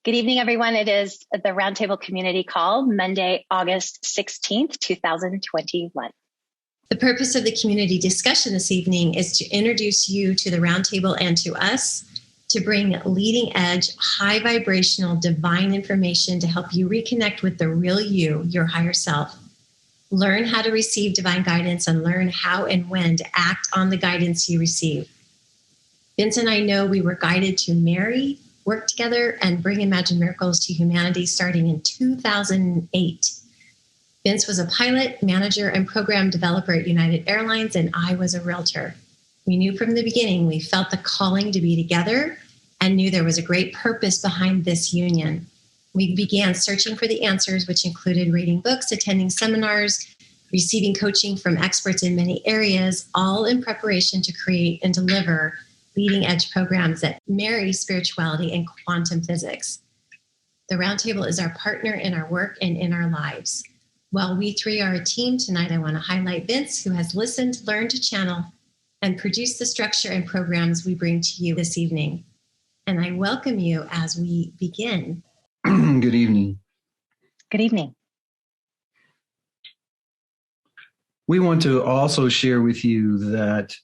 Good evening, everyone. It is the Roundtable Community Call, Monday, August 16th, 2021. The purpose of the community discussion this evening is to introduce you to the Roundtable and to us to bring leading edge, high vibrational, divine information to help you reconnect with the real you, your higher self. Learn how to receive divine guidance and learn how and when to act on the guidance you receive. Vince and I know we were guided to marry, work together, and bring imagined miracles to humanity starting in 2008. Vince was a pilot, manager, and program developer at United Airlines, and I was a realtor. We knew from the beginning we felt the calling to be together and knew there was a great purpose behind this union. We began searching for the answers, which included reading books, attending seminars, receiving coaching from experts in many areas, all in preparation to create and deliver leading edge programs that marry spirituality and quantum physics. The Roundtable is our partner in our work and in our lives. While we three are a team tonight, I want to highlight Vince, who has listened, learned to channel, and produce the structure and programs we bring to you this evening. And I welcome you as we begin. Good evening. Good evening. We want to also share with you that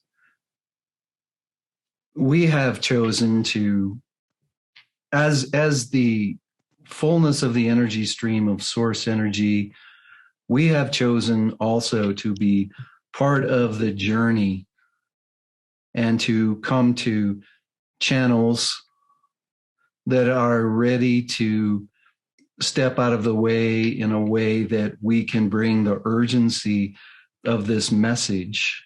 we have chosen to, as the fullness of the energy stream of source energy, we have chosen also to be part of the journey and to come to channels that are ready to step out of the way in a way that we can bring the urgency of this message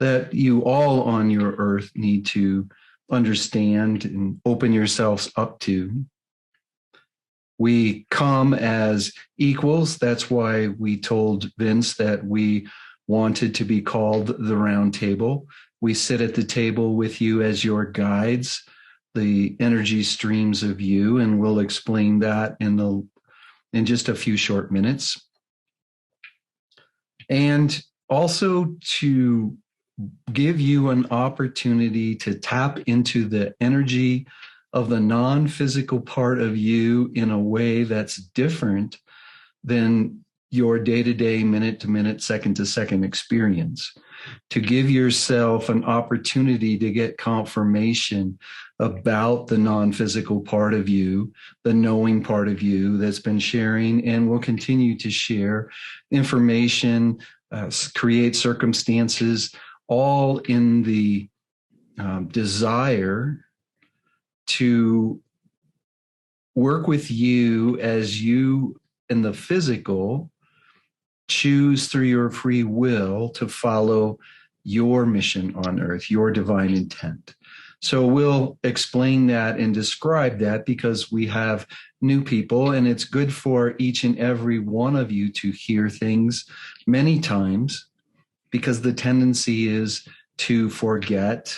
that you all on your earth need to understand and open yourselves up to. We come as equals. That's why we told Vince that we wanted to be called the Round Table. We sit at the table with you as your guides, the energy streams of you, and we'll explain that in just a few short minutes. And also to give you an opportunity to tap into the energy of the non-physical part of you in a way that's different than your day-to-day, minute-to-minute, second-to-second experience. To give yourself an opportunity to get confirmation about the non-physical part of you, the knowing part of you that's been sharing and will continue to share information, create circumstances, all in the desire to work with you as you in the physical choose through your free will to follow your mission on earth, your divine intent. So we'll explain that and describe that because we have new people, and it's good for each and every one of you to hear things many times, because the tendency is to forget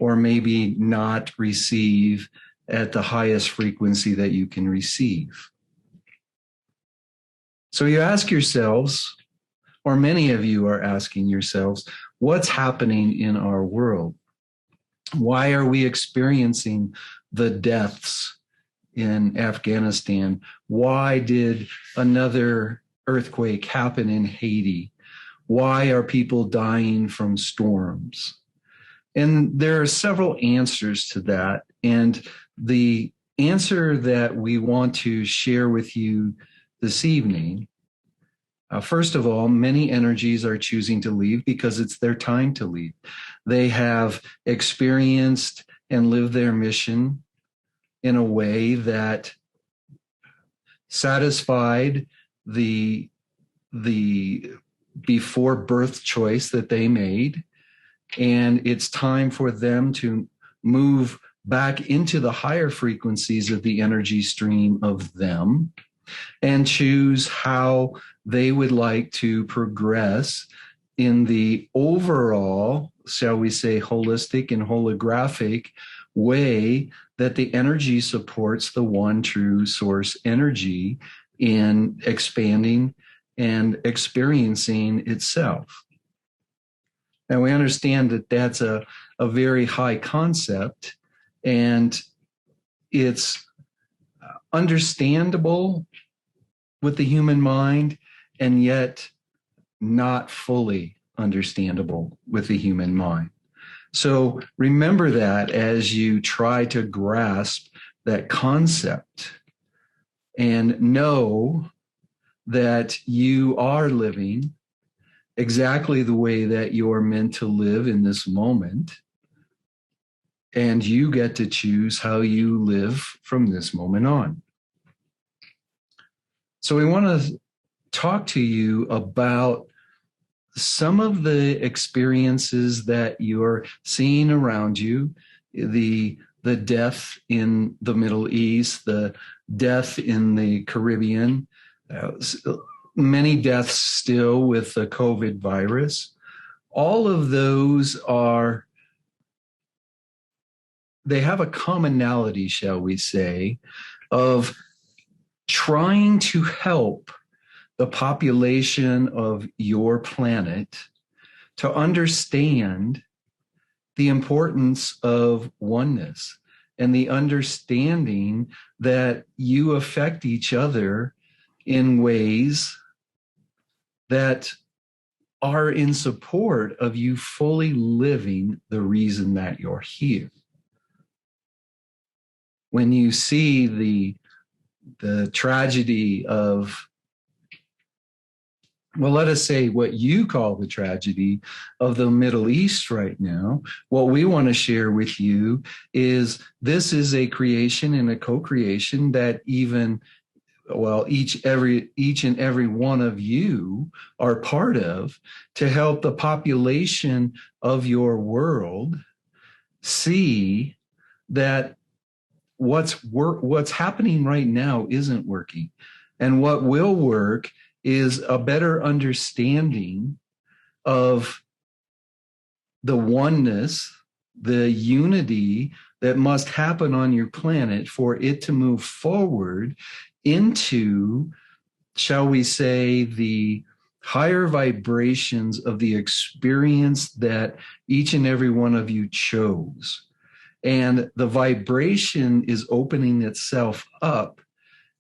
or maybe not receive at the highest frequency that you can receive. So you ask yourselves, or many of you are asking yourselves, what's happening in our world? Why are we experiencing the deaths in Afghanistan? Why did another earthquake happen in Haiti? Why are people dying from storms? And there are several answers to that. And the answer that we want to share with you this evening, first of all, many energies are choosing to leave because it's their time to leave. They have experienced and lived their mission in a way that satisfied the before birth choice that they made. And it's time for them to move back into the higher frequencies of the energy stream of them and choose how they would like to progress in the overall, shall we say, holistic and holographic way that the energy supports the one true source energy in expanding and experiencing itself. And we understand that that's a very high concept, and it's understandable with the human mind, and yet not fully understandable with the human mind. So remember that as you try to grasp that concept, and know that you are living exactly the way that you're meant to live in this moment. And you get to choose how you live from this moment on. So we want to talk to you about some of the experiences that you're seeing around you, the death in the Middle East, the death in the Caribbean, many deaths still with the COVID virus. All of those they have a commonality, shall we say, of trying to help the population of your planet to understand the importance of oneness and the understanding that you affect each other in ways that are in support of you fully living the reason that you're here. When you see the tragedy of, well, let us say what you call the tragedy of the Middle East right now, what we want to share with you is this is a creation and a co-creation that even, well, each and every one of you are part of, to help the population of your world see that what's happening right now isn't working. And what will work is a better understanding of the oneness, the unity that must happen on your planet for it to move forward into, shall we say, the higher vibrations of the experience that each and every one of you chose. And the vibration is opening itself up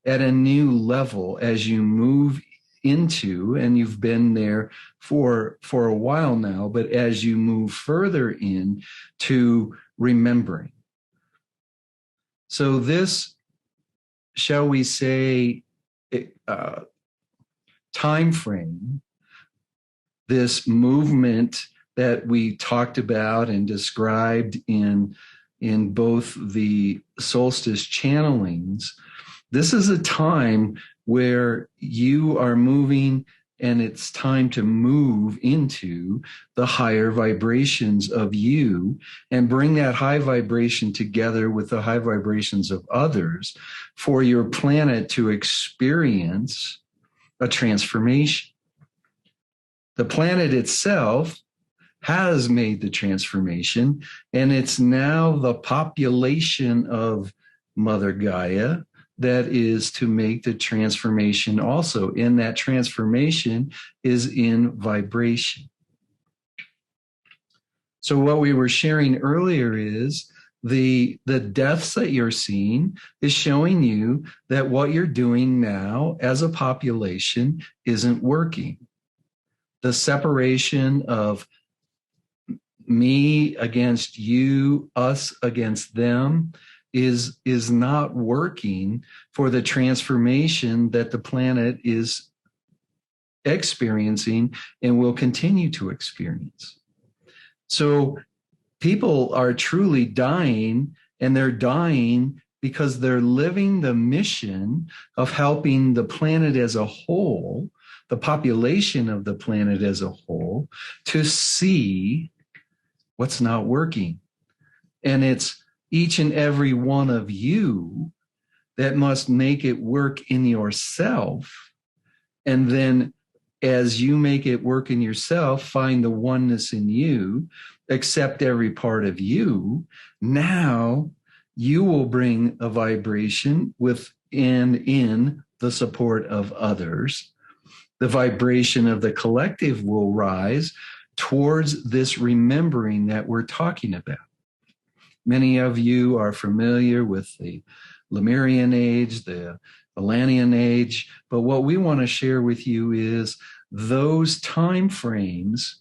at a new level as you move into, and you've been there for a while now, but as you move further in to remembering. So this, shall we say, time frame, this movement that we talked about and described in both the solstice channelings, this is a time where you are moving, and it's time to move into the higher vibrations of you and bring that high vibration together with the high vibrations of others for your planet to experience a transformation. The planet itself has made the transformation, and it's now the population of Mother Gaia that is to make the transformation also. And that transformation is in vibration. So what we were sharing earlier is the deaths that you're seeing is showing you that what you're doing now as a population isn't working. The separation of me against you, us against them, is not working for the transformation that the planet is experiencing and will continue to experience. So people are truly dying, and they're dying because they're living the mission of helping the planet as a whole, the population of the planet as a whole, to see what's not working. And it's each and every one of you that must make it work in yourself. And then as you make it work in yourself, find the oneness in you, accept every part of you. Now you will bring a vibration with and in the support of others. The vibration of the collective will rise towards this remembering that we're talking about. Many of you are familiar with the Lemurian age, the Atlantean age. But what we want to share with you is those time frames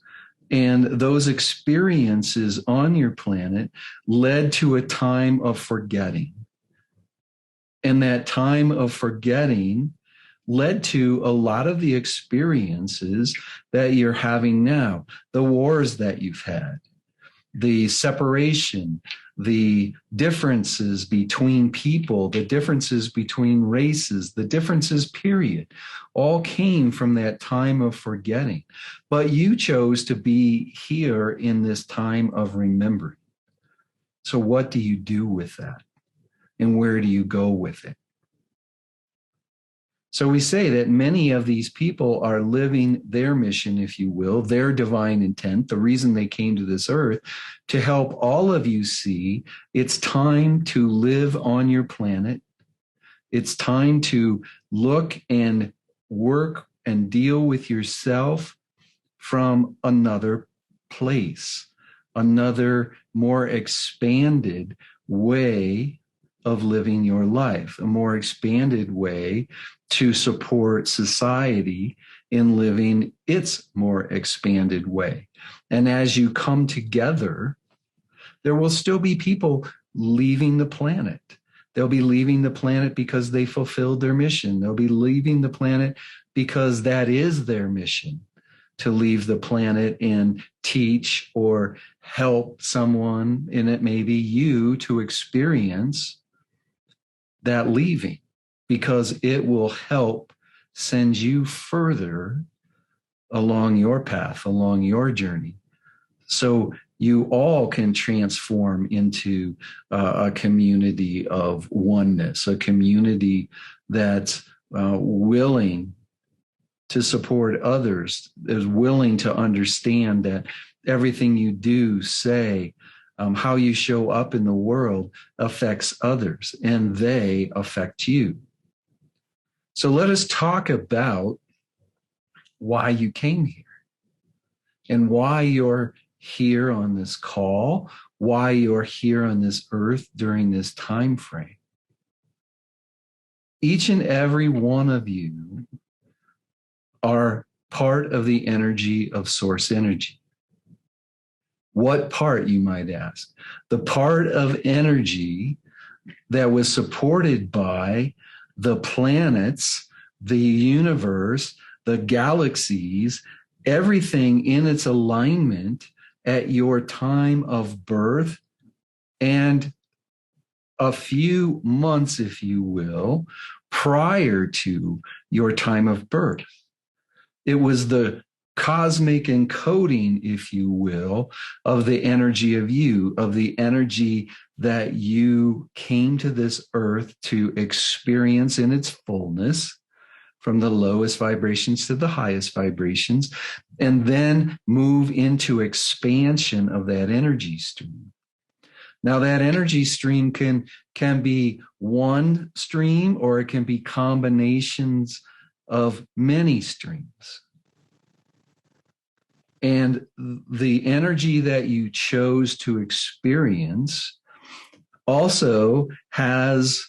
and those experiences on your planet led to a time of forgetting. And that time of forgetting led to a lot of the experiences that you're having now, the wars that you've had, the separation, the differences between people, the differences between races, the differences, period, all came from that time of forgetting. But you chose to be here in this time of remembering. So what do you do with that? And where do you go with it? So we say that many of these people are living their mission, if you will, their divine intent, the reason they came to this earth, to help all of you see it's time to live on your planet. It's time to look and work and deal with yourself from another place, another more expanded way of living your life, a more expanded way to support society in living its more expanded way. And as you come together, there will still be people leaving the planet. They'll be leaving the planet because they fulfilled their mission. They'll be leaving the planet because that is their mission, to leave the planet and teach or help someone, and it may be you, to experience that leaving, because it will help send you further along your path, along your journey. So you all can transform into a community of oneness, a community that's willing to support others, is willing to understand that everything you do, say, how you show up in the world affects others, and they affect you. So let us talk about why you came here and why you're here on this call, why you're here on this earth during this time frame. Each and every one of you are part of the energy of source energy. What part, you might ask? The part of energy that was supported by the planets, the universe, the galaxies, everything in its alignment at your time of birth, and a few months, if you will, prior to your time of birth. It was the cosmic encoding, if you will, of the energy of you, of the energy that you came to this earth to experience in its fullness, from the lowest vibrations to the highest vibrations, and then move into expansion of that energy stream. Now, that energy stream can be one stream, or it can be combinations of many streams. And the energy that you chose to experience also has,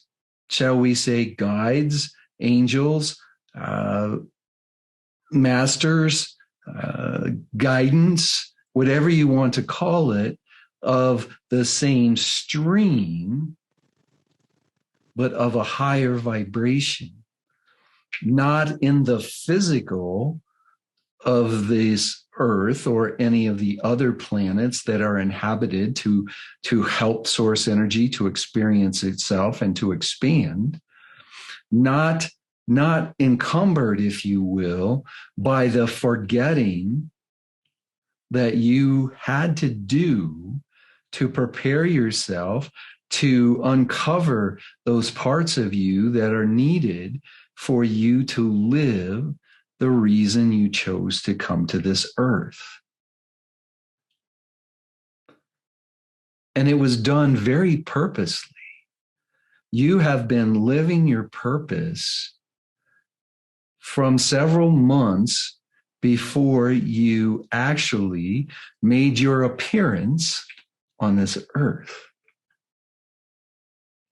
shall we say, guides, angels, masters, guidance, whatever you want to call it, of the same stream, but of a higher vibration, not in the physical of this earth or any of the other planets that are inhabited to help source energy to experience itself and to expand, not encumbered, if you will, by the forgetting that you had to do to prepare yourself to uncover those parts of you that are needed for you to live the reason you chose to come to this earth. And it was done very purposely. You have been living your purpose from several months before you actually made your appearance on this earth.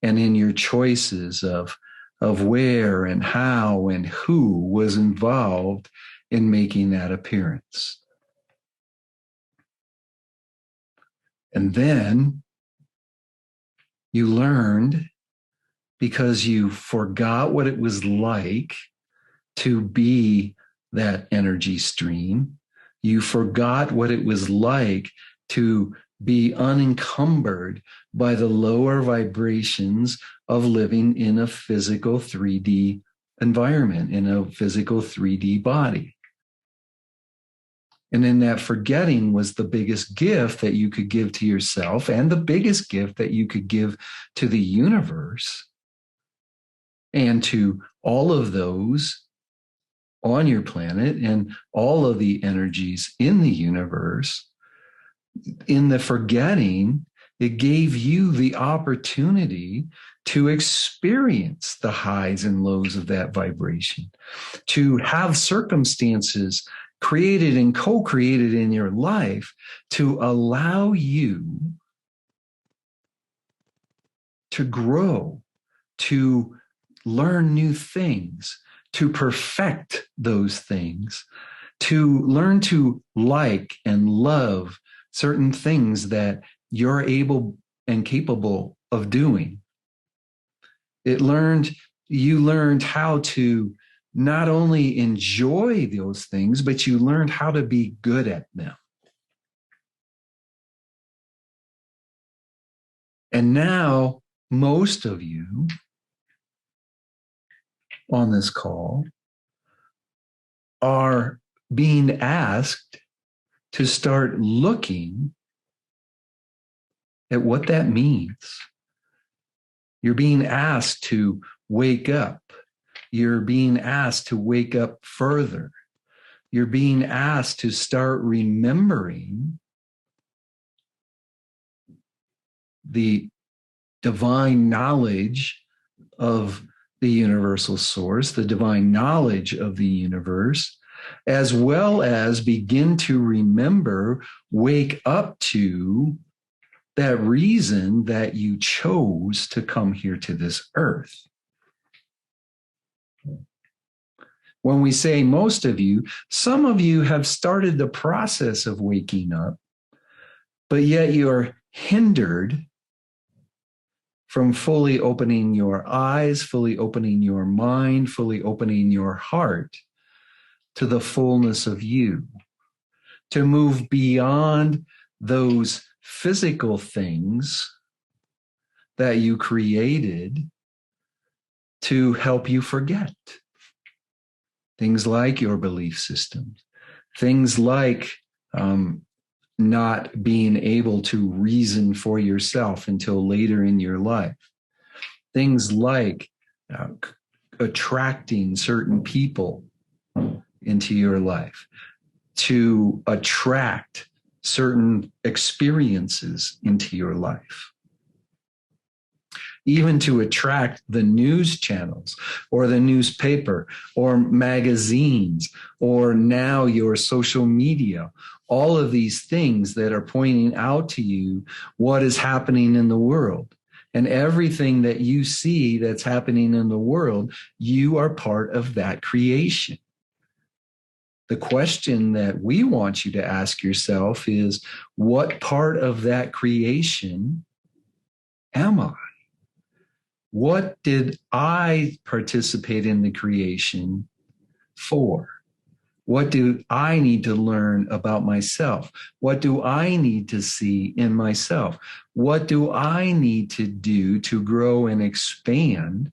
and in your choices of where and how and who was involved in making that appearance. And then you learned, because you forgot what it was like to be that energy stream. You forgot what it was like to be unencumbered by the lower vibrations of living in a physical 3D environment, in a physical 3D body. And in that forgetting was the biggest gift that you could give to yourself, and the biggest gift that you could give to the universe and to all of those on your planet and all of the energies in the universe. In the forgetting, it gave you the opportunity to experience the highs and lows of that vibration, to have circumstances created and co-created in your life to allow you to grow, to learn new things, to perfect those things, to learn to like and love certain things that you're able and capable of doing. You learned how to not only enjoy those things, but you learned how to be good at them. And now, most of you on this call are being asked to start looking at what that means. You're being asked to wake up. You're being asked to wake up further. You're being asked to start remembering the divine knowledge of the universal source, the divine knowledge of the universe, as well as begin to remember, wake up to that reason that you chose to come here to this earth. When we say most of you, some of you have started the process of waking up, but yet you're hindered from fully opening your eyes, fully opening your mind, fully opening your heart to the fullness of you, to move beyond those physical things that you created to help you forget. Things like your belief systems, things like not being able to reason for yourself until later in your life. Things like attracting certain people into your life, to attract certain experiences into your life. Even to attract the news channels or the newspaper or magazines or now your social media, all of these things that are pointing out to you what is happening in the world. And everything that you see that's happening in the world, you are part of that creation. The question that we want you to ask yourself is, what part of that creation am I? What did I participate in the creation for? What do I need to learn about myself? What do I need to see in myself? What do I need to do to grow and expand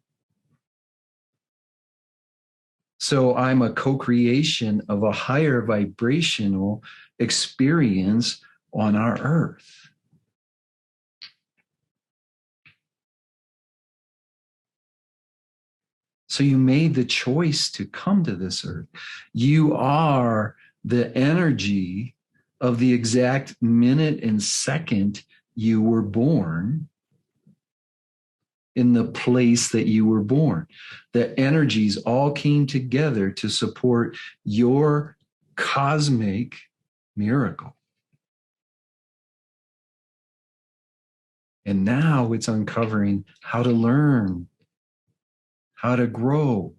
so I'm a co-creation of a higher vibrational experience on our earth? So you made the choice to come to this earth. You are the energy of the exact minute and second you were born in the place that you were born. The energies all came together to support your cosmic miracle. And now it's uncovering how to learn, how to grow,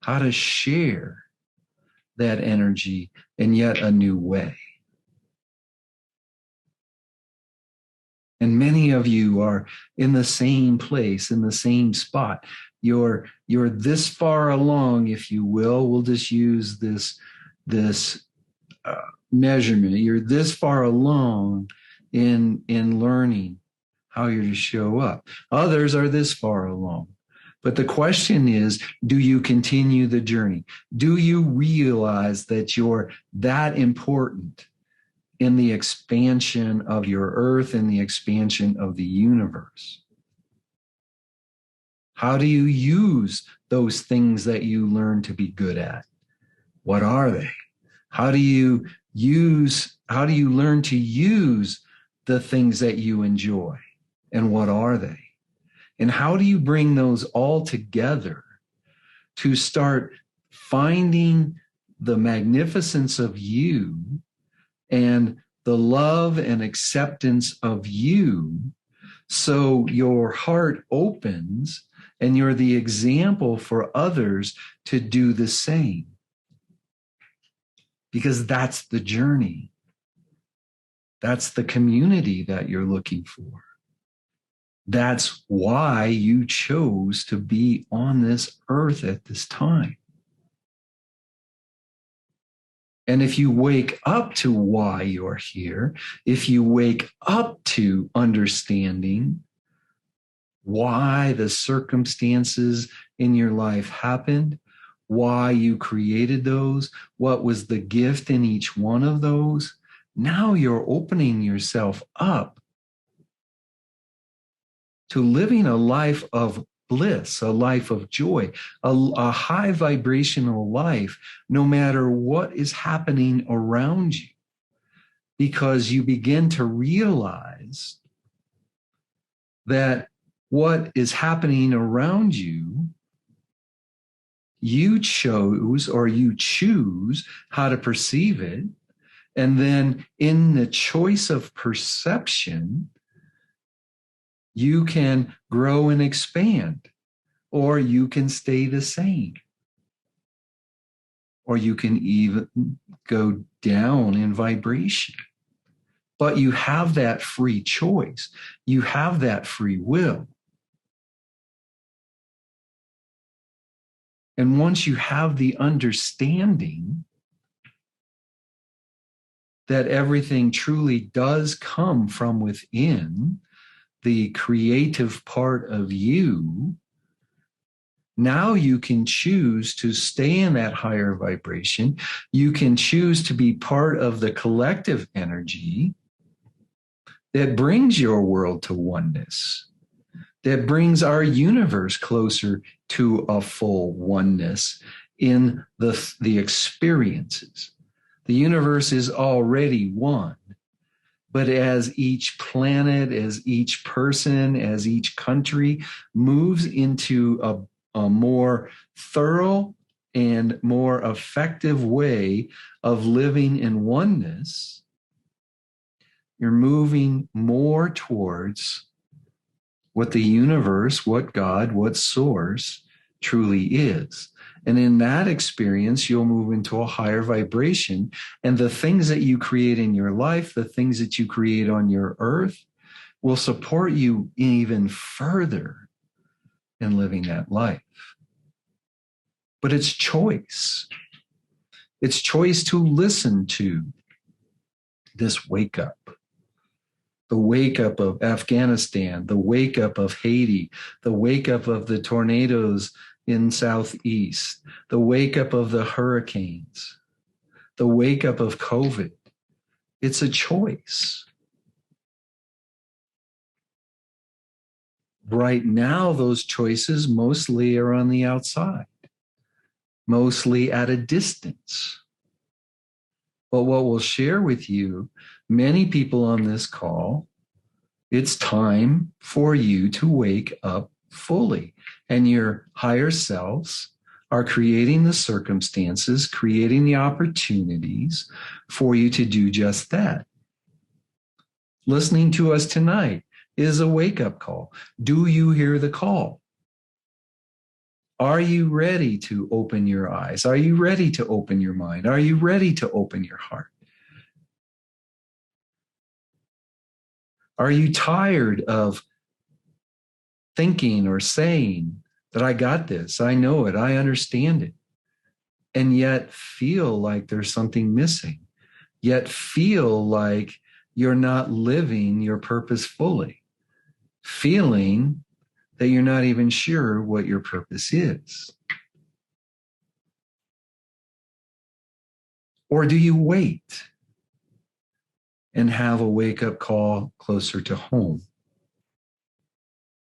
how to share that energy in yet a new way. And many of you are in the same place, in the same spot. You're this far along, if you will. We'll just use this measurement. You're this far along in learning how you're to show up. Others are this far along. But the question is, do you continue the journey? Do you realize that you're that important in the expansion of your earth, in the expansion of the universe? How do you use those things that you learn to be good at? What are they? How do you learn to use the things that you enjoy? And what are they? And how do you bring those all together to start finding the magnificence of you and the love and acceptance of you, so your heart opens and you're the example for others to do the same? Because that's the journey. That's the community that you're looking for. That's why you chose to be on this earth at this time. And if you wake up to why you're here, if you wake up to understanding why the circumstances in your life happened, why you created those, what was the gift in each one of those, now you're opening yourself up to living a life of bliss, a life of joy, a high vibrational life, no matter what is happening around you, because you begin to realize that what is happening around you, you chose or you choose how to perceive it. And then in the choice of perception, you can grow and expand, or you can stay the same, or you can even go down in vibration. But you have that free choice. You have that free will. And once you have the understanding that everything truly does come from within, the creative part of you, now you can choose to stay in that higher vibration. You can choose to be part of the collective energy that brings your world to oneness, that brings our universe closer to a full oneness in the experiences. The universe is already one. But as each planet, as each person, as each country moves into a more thorough and more effective way of living in oneness, you're moving more towards what the universe, what God, what source truly is. And in that experience, you'll move into a higher vibration. And the things that you create in your life, the things that you create on your earth, will support you even further in living that life. But it's choice. It's choice to listen to this wake up. The wake up of Afghanistan, the wake up of Haiti, the wake up of the tornadoes in Southeast, the wake up of the hurricanes, the wake up of COVID. It's a choice. Right now, those choices mostly are on the outside, mostly at a distance. But what we'll share with you, many people on this call, it's time for you to wake up fully. And your higher selves are creating the circumstances, creating the opportunities for you to do just that. Listening to us tonight, is a wake-up call. Do you hear the call? Are you ready to open your eyes? Are you ready to open your mind? Are you ready to open your heart? Are you tired of thinking or saying that I got this, I know it, I understand it, and yet feel like there's something missing, yet feel like you're not living your purpose fully, feeling that you're not even sure what your purpose is? Or do you wait and have a wake-up call closer to home?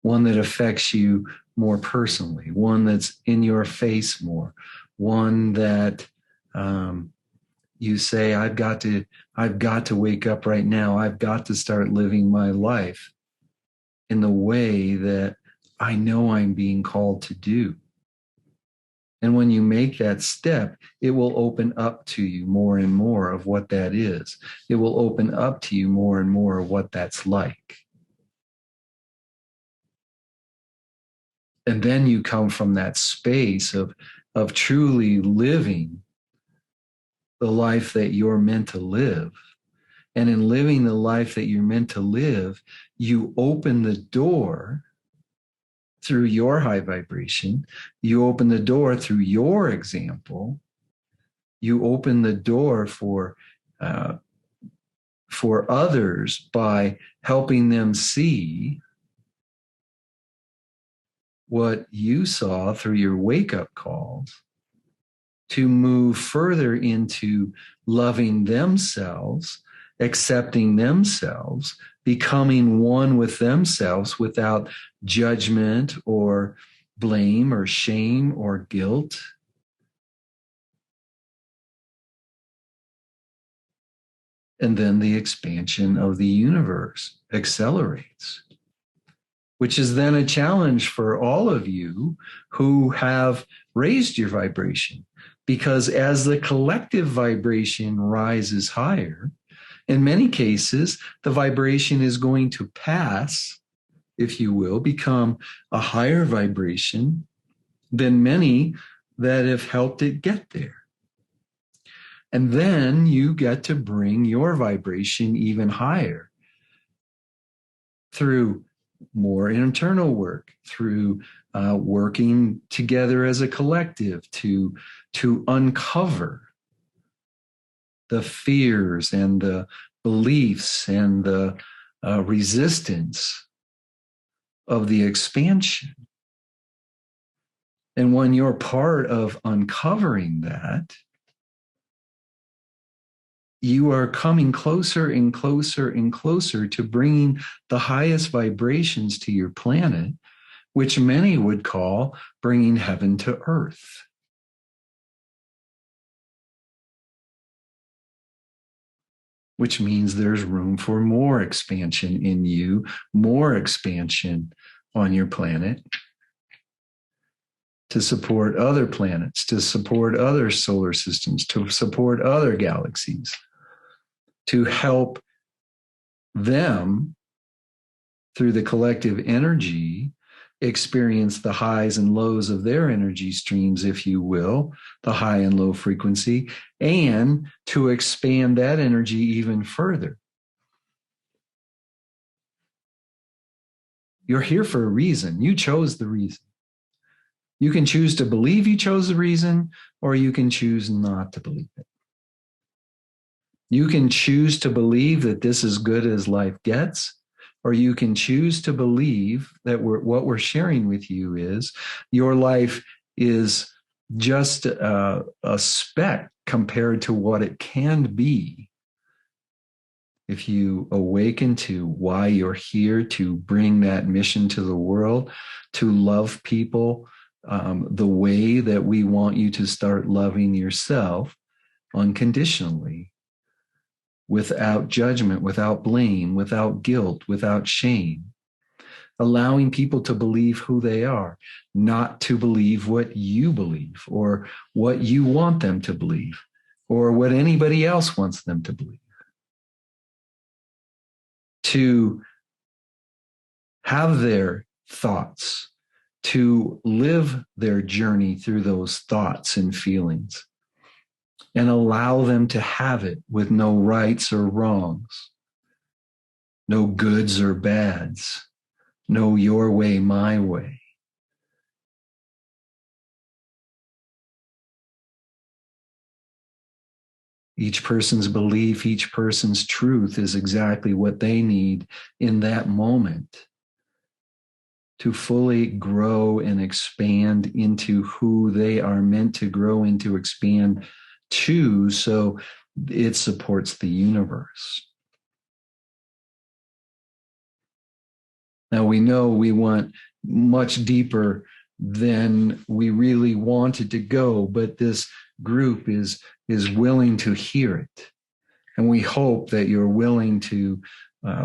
One that affects you more personally, one that's in your face more, one that you say, I've got to wake up right now. I've got to start living my life in the way that I know I'm being called to do. And when you make that step, it will open up to you more and more of what that is. It will open up to you more and more of what that's like. And then you come from that space of truly living the life that you're meant to live. And in living the life that you're meant to live, you open the door through your high vibration. You open the door through your example. You open the door for others by helping them see what you saw through your wake-up calls, to move further into loving themselves, accepting themselves, becoming one with themselves without judgment or blame or shame or guilt. And then the expansion of the universe accelerates, which is then a challenge for all of you who have raised your vibration. Because as the collective vibration rises higher, in many cases, the vibration is going to pass, if you will, become a higher vibration than many that have helped it get there. And then you get to bring your vibration even higher through more internal work, through working together as a collective to uncover the fears and the beliefs and the resistance of the expansion. And when you're part of uncovering that, you are coming closer and closer and closer to bringing the highest vibrations to your planet, which many would call bringing heaven to earth. Which means there's room for more expansion in you, more expansion on your planet to support other planets, to support other solar systems, to support other galaxies, to help them through the collective energy experience the highs and lows of their energy streams, if you will, the high and low frequency, and to expand that energy even further. You're here for a reason. You chose the reason. You can choose to believe you chose the reason, or you can choose not to believe it. You can choose to believe that this is good as life gets, or you can choose to believe that what we're sharing with you is your life is just a speck compared to what it can be if you awaken to why you're here, to bring that mission to the world, to love people the way that we want you to start loving yourself unconditionally, without judgment, without blame, without guilt, without shame. Allowing people to believe who they are, not to believe what you believe or what you want them to believe or what anybody else wants them to believe. To have their thoughts, to live their journey through those thoughts and feelings, and allow them to have it with no rights or wrongs, no goods or bads, no your way, my way. Each person's belief, each person's truth is exactly what they need in that moment to fully grow and expand into who they are meant to grow into, expand to, so it supports the universe. Now, we know we want much deeper than we really wanted to go, but this group is willing to hear it. And we hope that you're willing to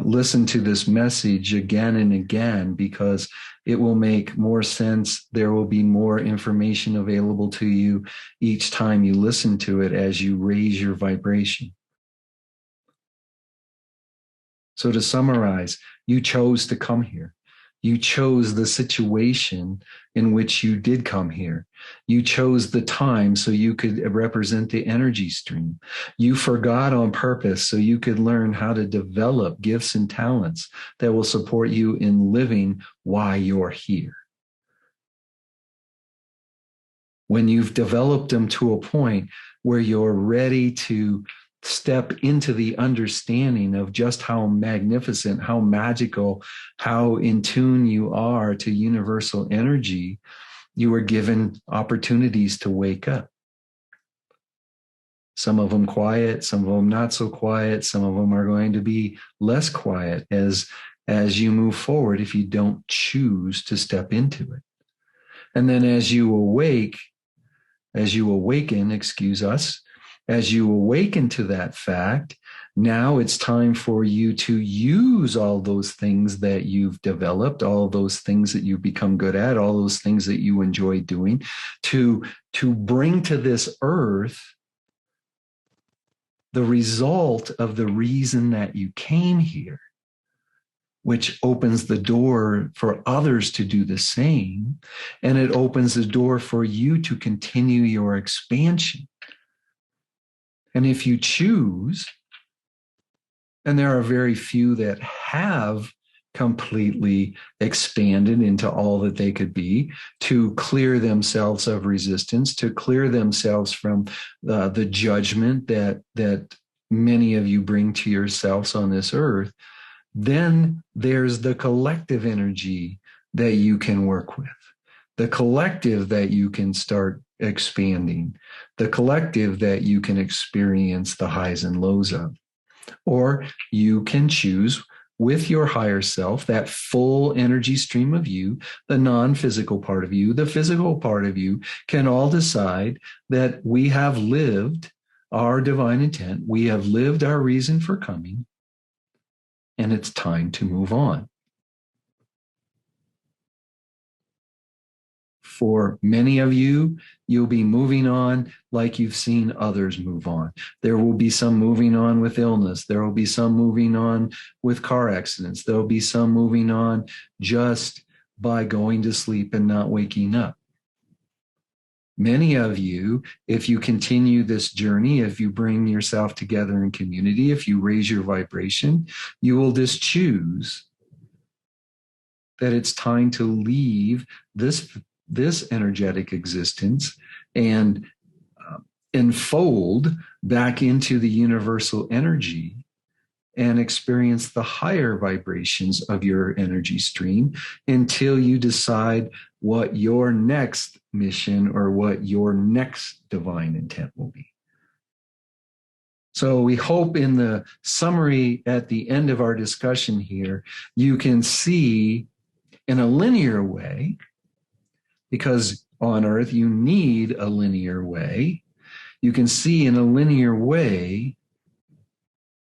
listen to this message again and again, because it will make more sense. There will be more information available to you each time you listen to it as you raise your vibration. So to summarize, you chose to come here. You chose the situation in which you did come here. You chose the time so you could represent the energy stream. You forgot on purpose so you could learn how to develop gifts and talents that will support you in living while you're here. When you've developed them to a point where you're ready to step into the understanding of just how magnificent, how magical, how in tune you are to universal energy, you are given opportunities to wake up. Some of them quiet, some of them not so quiet, some of them are going to be less quiet as you move forward if you don't choose to step into it. And then as you awaken, as you awaken to that fact, now it's time for you to use all those things that you've developed, all those things that you've become good at, all those things that you enjoy doing, to bring to this earth the result of the reason that you came here, which opens the door for others to do the same. And it opens the door for you to continue your expansion. And if you choose, and there are very few that have completely expanded into all that they could be, to clear themselves of resistance, to clear themselves from the judgment that many of you bring to yourselves on this earth, then there's the collective energy that you can work with, the collective that you can start expanding, the collective that you can experience the highs and lows of. Or you can choose with your higher self, that full energy stream of you, the non-physical part of you, the physical part of you, can all decide that we have lived our divine intent, we have lived our reason for coming, and it's time to move on. For many of you, you'll be moving on like you've seen others move on. There will be some moving on with illness. There will be some moving on with car accidents. There will be some moving on just by going to sleep and not waking up. Many of you, if you continue this journey, if you bring yourself together in community, if you raise your vibration, you will just choose that it's time to leave this energetic existence and enfold back into the universal energy and experience the higher vibrations of your energy stream until you decide what your next mission or what your next divine intent will be. So we hope in the summary at the end of our discussion here, you can see in a linear way, because on Earth you need a linear way, you can see in a linear way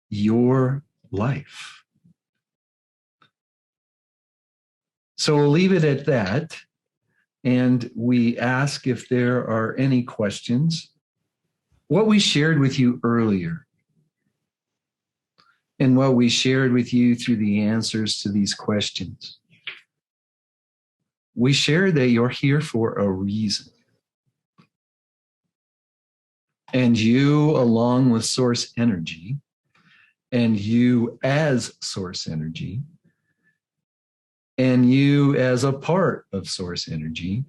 your life. So we'll leave it at that. And we ask if there are any questions. What we shared with you earlier and what we shared with you through the answers to these questions, we share that you're here for a reason. And you, along with source energy, and you as source energy, and you as a part of source energy,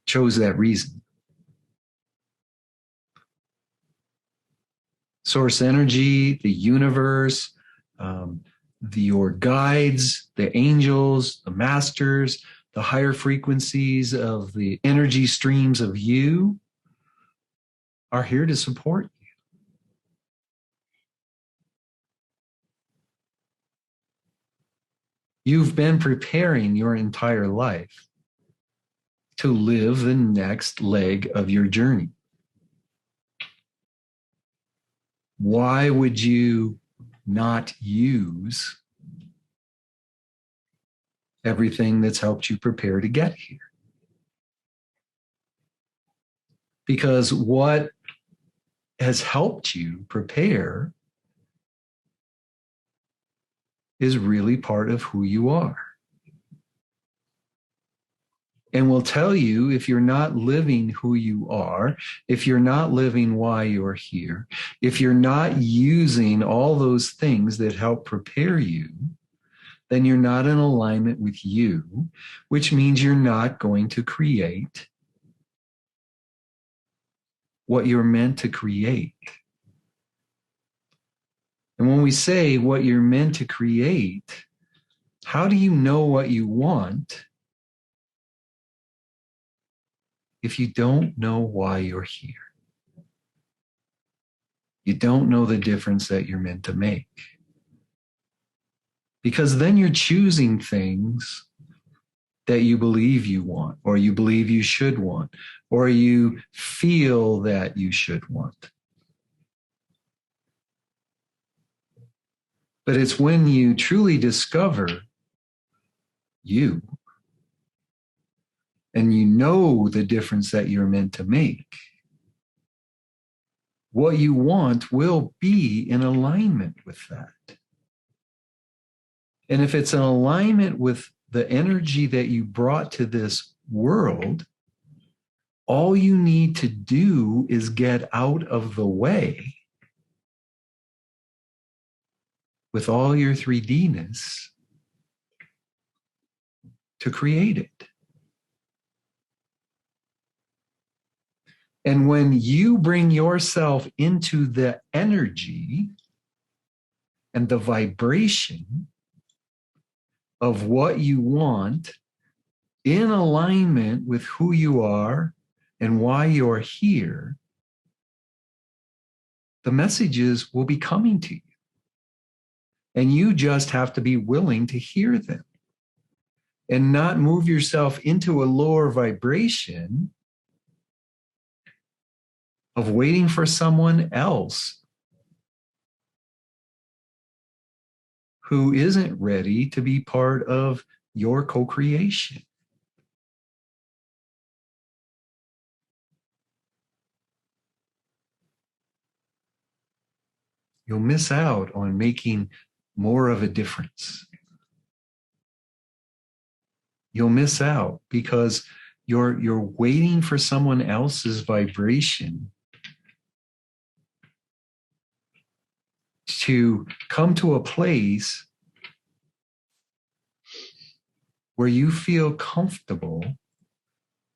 chose that reason. Source energy, the universe, your guides, the angels, the masters, the higher frequencies of the energy streams of you are here to support you. You've been preparing your entire life to live the next leg of your journey. Why would you not use everything that's helped you prepare to get here? Because what has helped you prepare is really part of who you are. And will tell you if you're not living who you are, if you're not living why you're here, if you're not using all those things that help prepare you, then you're not in alignment with you, which means you're not going to create what you're meant to create. And when we say what you're meant to create, how do you know what you want if you don't know why you're here? You don't know the difference that you're meant to make. Because then you're choosing things that you believe you want, or you believe you should want, or you feel that you should want. But it's when you truly discover you, and you know the difference that you're meant to make, what you want will be in alignment with that. And if it's in alignment with the energy that you brought to this world, all you need to do is get out of the way with all your 3D-ness to create it. And when you bring yourself into the energy and the vibration of what you want in alignment with who you are and why you're here, the messages will be coming to you. And you just have to be willing to hear them and not move yourself into a lower vibration of waiting for someone else who isn't ready to be part of your co-creation. You'll miss out on making more of a difference. You'll miss out because you're waiting for someone else's vibration to come to a place where you feel comfortable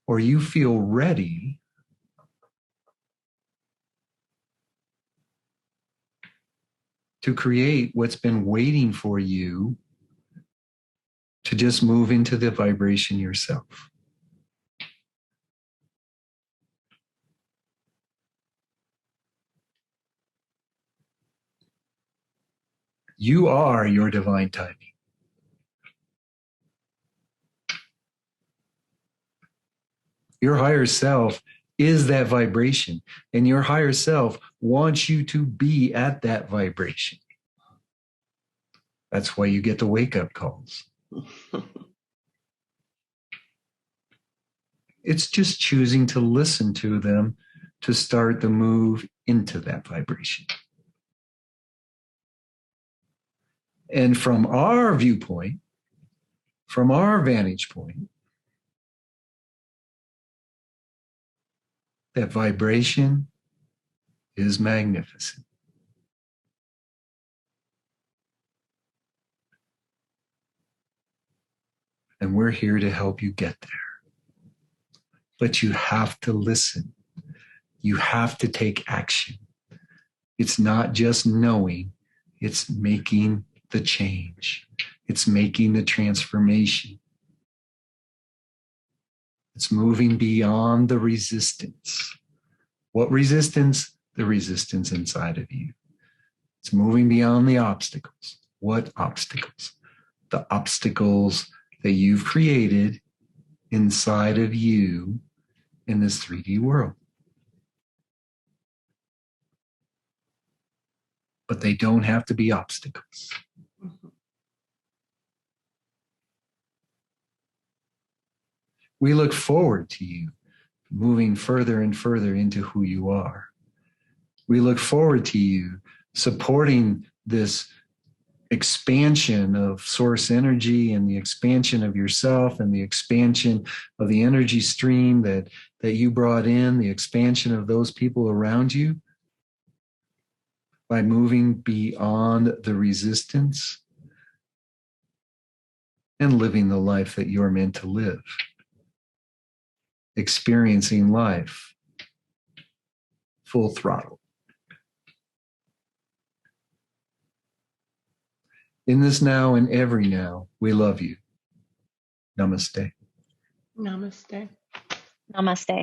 or you feel ready to create what's been waiting for you to just move into the vibration yourself. You are your divine timing. Your higher self is that vibration, and your higher self wants you to be at that vibration. That's why you get the wake-up calls. It's just choosing to listen to them to start the move into that vibration. And from our viewpoint, from our vantage point, That vibration is magnificent. And we're here to help you get there. But you have to listen. You have to take action. It's not just knowing, it's making the change. It's making the transformation. It's moving beyond the resistance. What resistance? The resistance inside of you. It's moving beyond the obstacles. What obstacles? The obstacles that you've created inside of you in this 3D world. But they don't have to be obstacles. We look forward to you moving further and further into who you are. We look forward to you supporting this expansion of source energy and the expansion of yourself and the expansion of the energy stream that you brought in, the expansion of those people around you by moving beyond the resistance and living the life that you're meant to live. Experiencing life full throttle. In this now and every now, we love you. Namaste. Namaste. Namaste.